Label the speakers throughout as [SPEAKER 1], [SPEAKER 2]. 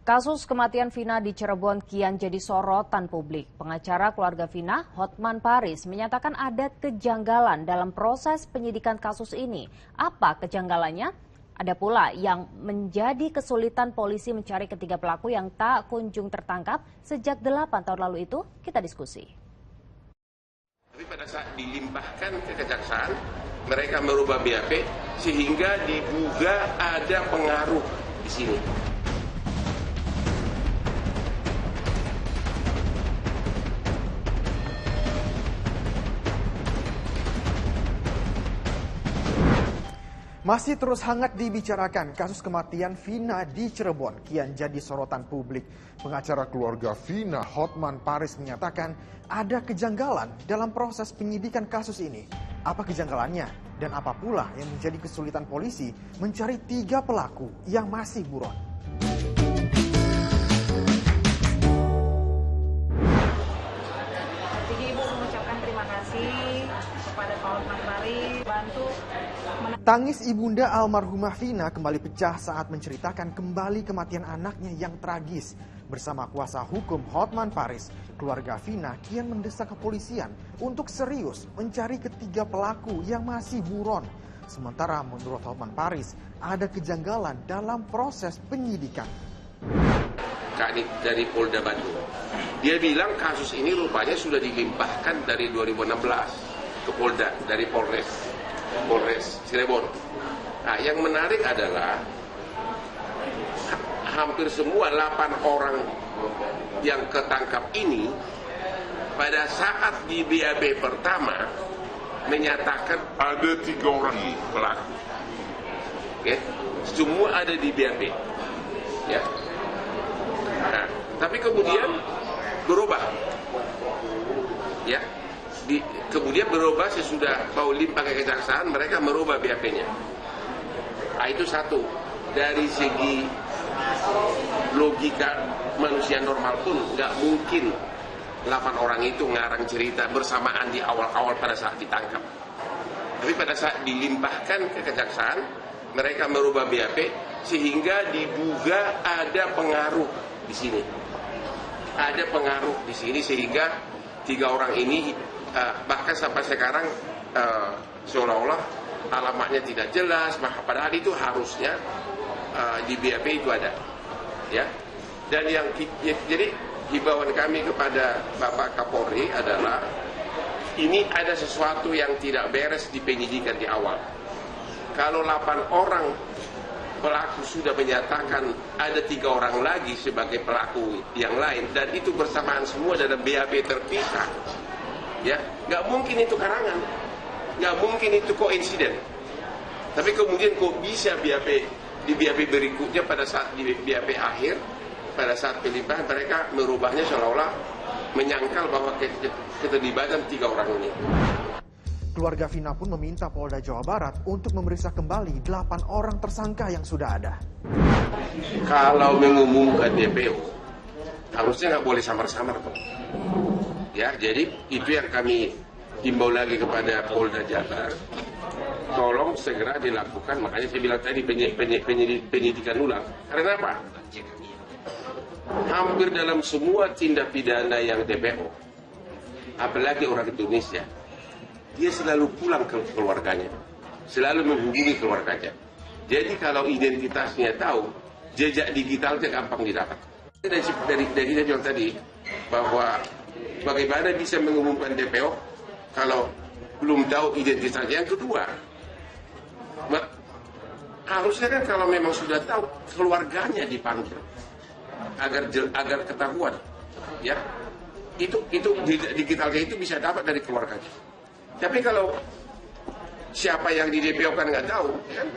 [SPEAKER 1] Kasus kematian Vina di Cirebon kian jadi sorotan publik. Pengacara keluarga Vina, Hotman Paris, menyatakan ada kejanggalan dalam proses penyidikan kasus ini. Apa kejanggalannya? Ada pula yang menjadi kesulitan polisi mencari ketiga pelaku yang tak kunjung tertangkap sejak 8 tahun lalu itu. Kita diskusi.
[SPEAKER 2] Tapi pada saat dilimpahkan ke kejaksaan, mereka merubah BAP sehingga diduga ada pengaruh di sini.
[SPEAKER 3] Masih terus hangat dibicarakan kasus kematian Vina di Cirebon kian jadi sorotan publik. Pengacara keluarga Vina, Hotman Paris, menyatakan ada kejanggalan dalam proses penyidikan kasus ini. Apa kejanggalannya dan apa pula yang menjadi kesulitan polisi mencari 3 pelaku yang masih buron?
[SPEAKER 4] Jadi Ibu mengucapkan terima kasih kepada Pak Hotman Paris bantu.
[SPEAKER 3] Tangis ibunda almarhumah Vina kembali pecah saat menceritakan kembali kematian anaknya yang tragis. Bersama kuasa hukum Hotman Paris, keluarga Vina kian mendesak kepolisian untuk serius mencari ketiga pelaku yang masih buron. Sementara menurut Hotman Paris, ada kejanggalan dalam proses penyidikan.
[SPEAKER 2] Kadit dari Polda Bandung, dia bilang kasus ini rupanya sudah dilimpahkan dari 2016 ke Polda, dari Polres Cirebon. Nah, yang menarik adalah hampir semua 8 orang yang ketangkap ini pada saat di BAP pertama menyatakan ada 3 orang pelaku. Oke, semua ada di BAP. Ya. Nah, tapi kemudian berubah. Ya. Kemudian berubah sesudah mau limpah ke kejaksaan, mereka merubah BAP-nya. Nah, itu satu. Dari segi logika manusia normal pun nggak mungkin 8 orang itu ngarang cerita bersamaan di awal-awal pada saat ditangkap. Tapi pada saat dilimpahkan ke kejaksaan, mereka merubah BAP sehingga diduga ada pengaruh di sini. Ada pengaruh di sini sehingga 3 orang ini bahkan sampai sekarang seolah-olah alamatnya tidak jelas, padahal itu harusnya di BAP itu ada, ya. Dan jadi himbauan kami kepada Bapak Kapolri adalah ini ada sesuatu yang tidak beres di penyidikan di awal. Kalau 8 orang pelaku sudah menyatakan ada 3 orang lagi sebagai pelaku yang lain dan itu bersamaan semua dalam BAP terpisah. Ya, nggak mungkin itu karangan, nggak mungkin itu koinsiden. Tapi kemudian kok bisa di BAP berikutnya pada saat di BAP akhir, pada saat pelimpahan mereka merubahnya seolah-olah menyangkal bahwa keterlibatan 3 orang ini.
[SPEAKER 3] Keluarga Vina pun meminta Polda Jawa Barat untuk memeriksa kembali 8 orang tersangka yang sudah ada.
[SPEAKER 2] Kalau mengumumkan DPO, harusnya nggak boleh samar-samar kok. Ya, jadi itu yang kami himbau lagi kepada Polda Jabar. Tolong segera dilakukan, makanya saya bilang tadi penyidikan ulang. Karena apa? Hampir dalam semua tindak pidana yang DPO, apalagi orang Indonesia, dia selalu pulang ke keluarganya, selalu menghubungi keluarganya. Jadi kalau identitasnya tahu, jejak digitalnya gampang didapat. Dari saya bilang tadi, bahwa bagaimana bisa mengumumkan DPO kalau belum tahu identitasnya. Yang kedua, harusnya kan kalau memang sudah tahu, keluarganya dipanggil agar ketahuan, ya. Itu digitalnya itu bisa dapat dari keluarganya. Tapi kalau siapa yang di DPO kan nggak tahu, kan?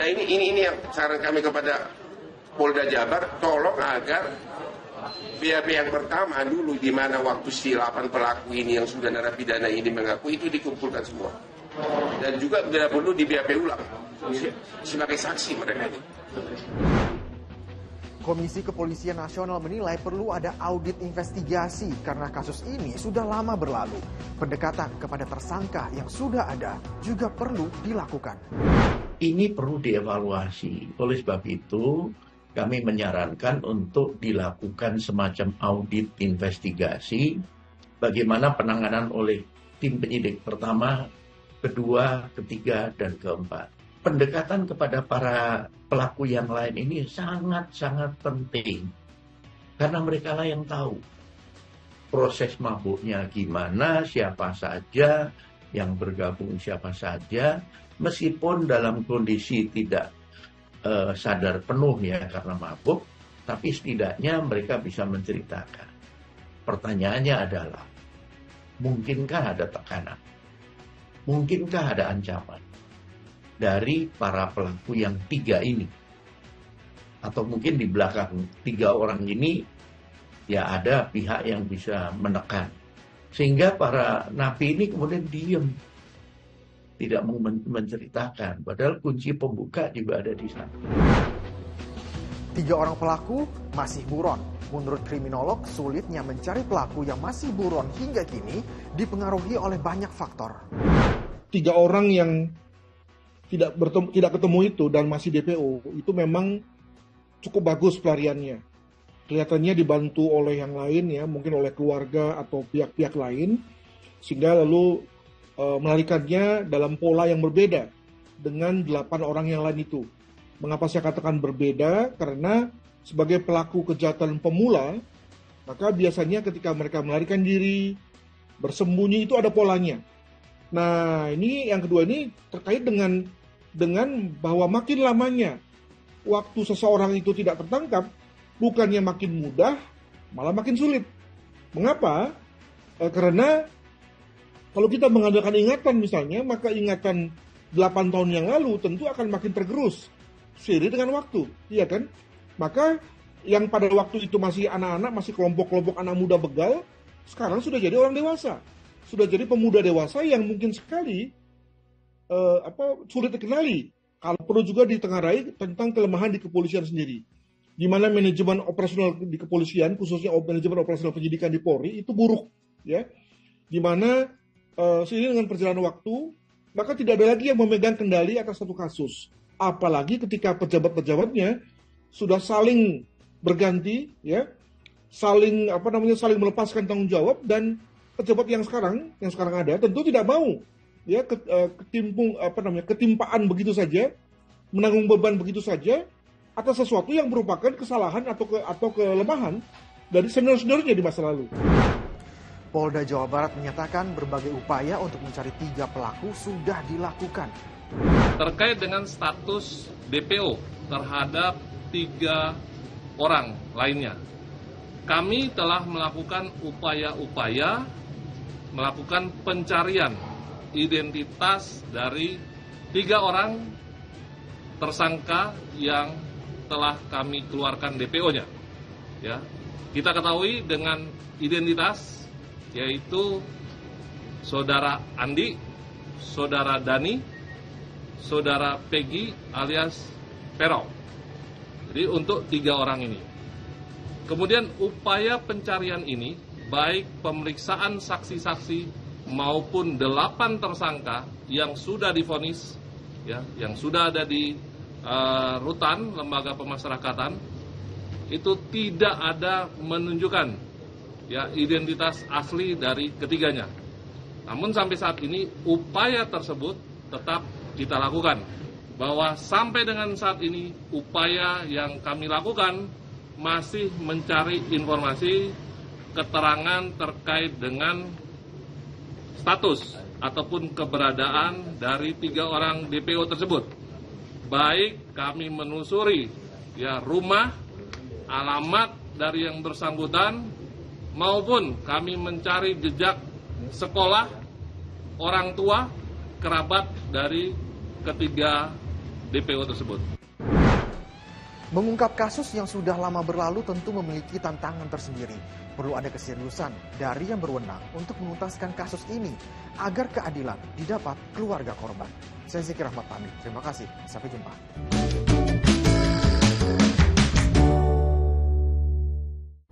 [SPEAKER 2] Nah, ini yang saran kami kepada Polda Jabar, tolong agar BAP yang pertama dulu di mana waktu si 8 pelaku ini yang sudah narapidana ini mengaku itu dikumpulkan semua. Dan juga bila perlu di BAP ulang sebagai saksi mereka ini.
[SPEAKER 3] Komisi Kepolisian Nasional menilai perlu ada audit investigasi karena kasus ini sudah lama berlalu. Pendekatan kepada tersangka yang sudah ada juga perlu dilakukan.
[SPEAKER 5] Ini perlu dievaluasi. Oleh sebab itu, kami menyarankan untuk dilakukan semacam audit investigasi bagaimana penanganan oleh tim penyidik pertama, kedua, ketiga, dan keempat. Pendekatan kepada para pelaku yang lain ini sangat-sangat penting karena mereka lah yang tahu proses mabuknya gimana, siapa saja yang bergabung, siapa saja, meskipun dalam kondisi tidak sadar penuh ya karena mabuk, tapi setidaknya mereka bisa menceritakan. Pertanyaannya adalah, mungkinkah ada tekanan? Mungkinkah ada ancaman dari para pelaku yang 3 ini? Atau mungkin di belakang 3 orang ini ya ada pihak yang bisa menekan. Sehingga para napi ini kemudian diem. Tidak mau menceritakan, padahal kunci pembuka juga ada di sana.
[SPEAKER 3] 3 orang pelaku masih buron. Menurut kriminolog, sulitnya mencari pelaku yang masih buron hingga kini dipengaruhi oleh banyak faktor.
[SPEAKER 6] 3 orang yang tidak ketemu itu dan masih DPO, itu memang cukup bagus pelariannya. Kelihatannya dibantu oleh yang lain ya, mungkin oleh keluarga atau pihak-pihak lain, sehingga lalu melarikannya dalam pola yang berbeda dengan 8 orang yang lain itu. Mengapa saya katakan berbeda? Karena sebagai pelaku kejahatan pemula, maka biasanya ketika mereka melarikan diri, bersembunyi itu ada polanya. Nah, ini yang kedua ini terkait dengan bahwa makin lamanya waktu seseorang itu tidak tertangkap, bukannya makin mudah, malah makin sulit. Mengapa? Karena kalau kita mengandalkan ingatan misalnya, maka ingatan 8 tahun yang lalu tentu akan makin tergerus seiring dengan waktu, iya kan? Maka yang pada waktu itu masih anak-anak, masih kelompok-kelompok anak muda begal, sekarang sudah jadi orang dewasa. Sudah jadi pemuda dewasa yang mungkin sekali sulit dikenali. Kalau perlu juga ditengarai tentang kelemahan di kepolisian sendiri. Di mana manajemen operasional di kepolisian, khususnya manajemen operasional penyidikan di Polri, itu buruk. Ya. Di mana seiring dengan perjalanan waktu, maka tidak ada lagi yang memegang kendali atas satu kasus. Apalagi ketika pejabat-pejabatnya sudah saling berganti, ya, saling melepaskan tanggung jawab, dan pejabat yang sekarang ada tentu tidak mau ya ketimpaan begitu saja, menanggung beban begitu saja atas sesuatu yang merupakan kesalahan atau kelemahan dari senior-seniornya di masa lalu.
[SPEAKER 3] Polda Jawa Barat menyatakan berbagai upaya untuk mencari 3 pelaku sudah dilakukan.
[SPEAKER 7] Terkait dengan status DPO terhadap 3 orang lainnya, kami telah melakukan upaya-upaya melakukan pencarian identitas dari 3 orang tersangka yang telah kami keluarkan DPO-nya. Ya, kita ketahui dengan identitas yaitu Saudara Andi, Saudara Dani, Saudara Peggy alias Pero. Jadi untuk 3 orang ini. Kemudian upaya pencarian ini, baik pemeriksaan saksi-saksi maupun 8 tersangka yang sudah divonis, ya, yang sudah ada di rutan lembaga pemasyarakatan, itu tidak ada menunjukkan ya identitas asli dari ketiganya. Namun sampai saat ini upaya tersebut tetap kita lakukan. Bahwa sampai dengan saat ini upaya yang kami lakukan masih mencari informasi keterangan terkait dengan status ataupun keberadaan dari 3 orang DPO tersebut. Baik kami menelusuri ya rumah, alamat dari yang bersangkutan, maupun kami mencari jejak sekolah, orang tua, kerabat dari ketiga DPO tersebut.
[SPEAKER 3] Mengungkap kasus yang sudah lama berlalu tentu memiliki tantangan tersendiri. Perlu ada keseriusan dari yang berwenang untuk menuntaskan kasus ini agar keadilan didapat keluarga korban. Saya Zikir Rahmat pamit. Terima kasih. Sampai jumpa.